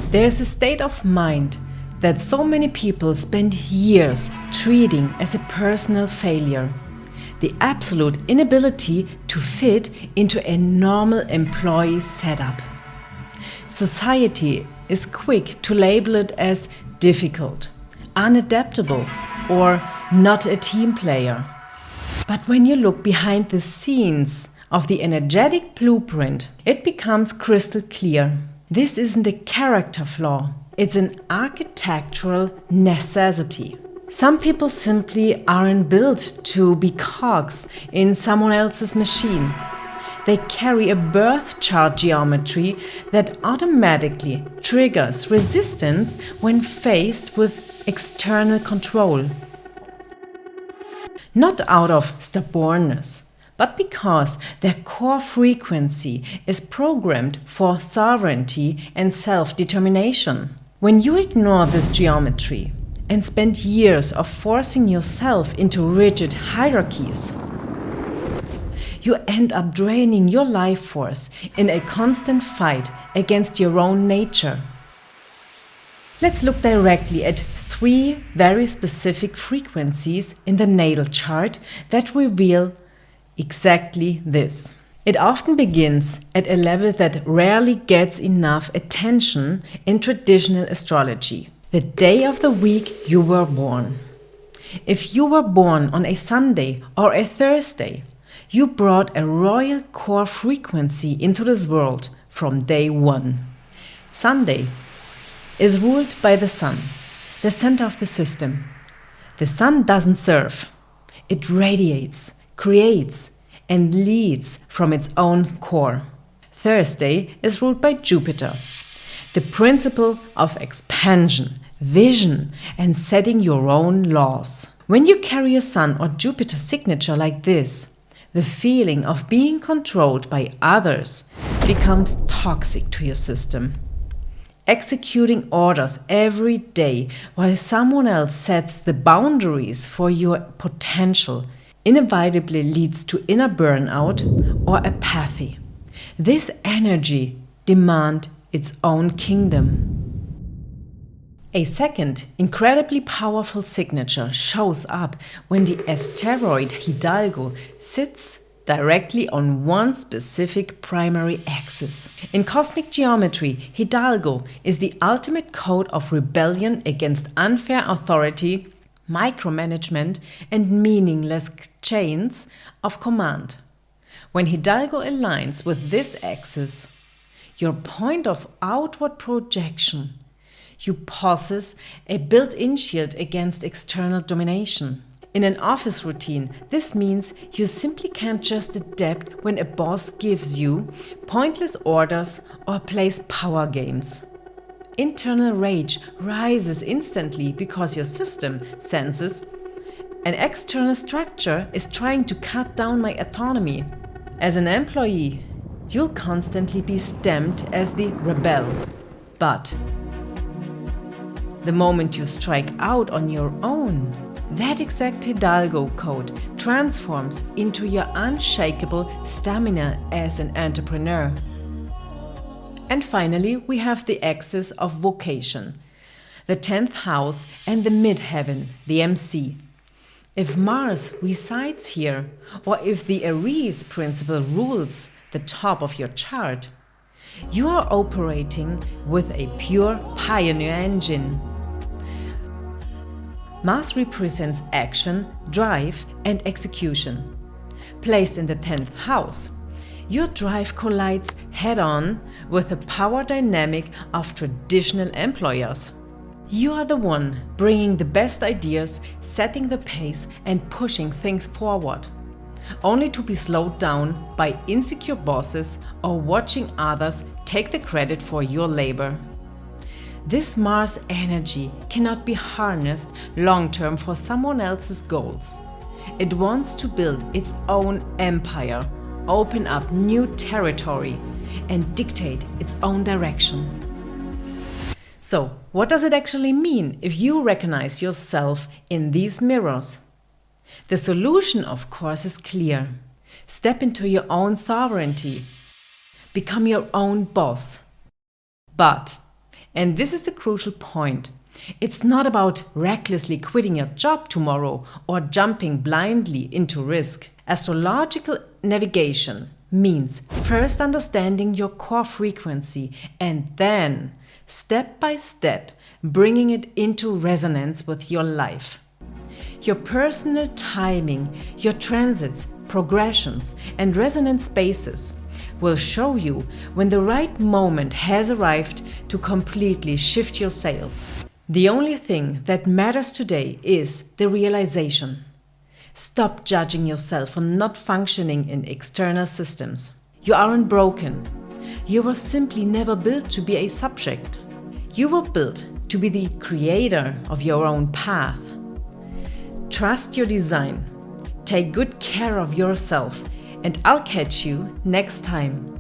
There's a state of mind that so many people spend years treating as a personal failure. The absolute inability to fit into a normal employee setup. Society is quick to label it as difficult, unadaptable, or not a team player. But when you look behind the scenes of the energetic blueprint, it becomes crystal clear. This isn't a character flaw, it's an architectural necessity. Some people simply aren't built to be cogs in someone else's machine. They carry a birth chart geometry that automatically triggers resistance when faced with external control. Not out of stubbornness, but because their core frequency is programmed for sovereignty and self-determination. When you ignore this geometry and spend years of forcing yourself into rigid hierarchies, you end up draining your life force in a constant fight against your own nature. Let's look directly at 3 very specific frequencies in the natal chart that reveal exactly this. It often begins at a level that rarely gets enough attention in traditional astrology: the day of the week you were born. If you were born on a Sunday or a Thursday, you brought a royal core frequency into this world from day one. Sunday is ruled by the sun, the center of the system. The sun doesn't serve. It radiates, creates, and leads from its own core. Thursday is ruled by Jupiter, the principle of expansion, vision, and setting your own laws. When you carry a Sun or Jupiter signature like this, the feeling of being controlled by others becomes toxic to your system. Executing orders every day while someone else sets the boundaries for your potential inevitably leads to inner burnout or apathy. This energy demands its own kingdom. A second incredibly powerful signature shows up when the asteroid Hidalgo sits directly on one specific primary axis. In cosmic geometry, Hidalgo is the ultimate code of rebellion against unfair authority, micromanagement, and meaningless chains of command. When Hidalgo aligns with this axis, your point of outward projection, you possess a built-in shield against external domination. In an office routine, this means you simply can't just adapt when a boss gives you pointless orders or plays power games. Internal rage rises instantly because your system senses an external structure is trying to cut down my autonomy. As an employee, you'll constantly be stamped as the rebel. But the moment you strike out on your own, that exact Hidalgo code transforms into your unshakable stamina as an entrepreneur. And finally, we have the axis of vocation, the 10th house and the midheaven, the MC. If Mars resides here, or if the Aries principle rules the top of your chart, you are operating with a pure pioneer engine. Mars represents action, drive, and execution. Placed in the 10th house, your drive collides head-on with the power dynamic of traditional employers. You are the one bringing the best ideas, setting the pace, and pushing things forward, only to be slowed down by insecure bosses or watching others take the credit for your labor. This Mars energy cannot be harnessed long-term for someone else's goals. It wants to build its own empire, open up new territory, and dictate its own direction. So, what does it actually mean if you recognize yourself in these mirrors? The solution, of course, is clear. Step into your own sovereignty. Become your own boss. But And this is the crucial point. It's not about recklessly quitting your job tomorrow or jumping blindly into risk. Astrological navigation means first understanding your core frequency and then, step by step, bringing it into resonance with your life. Your personal timing, your transits, progressions, and resonance spaces will show you when the right moment has arrived to completely shift your sails. The only thing that matters today is the realization. Stop judging yourself for not functioning in external systems. You aren't broken. You were simply never built to be a subject. You were built to be the creator of your own path. Trust your design. Take good care of yourself, and I'll catch you next time.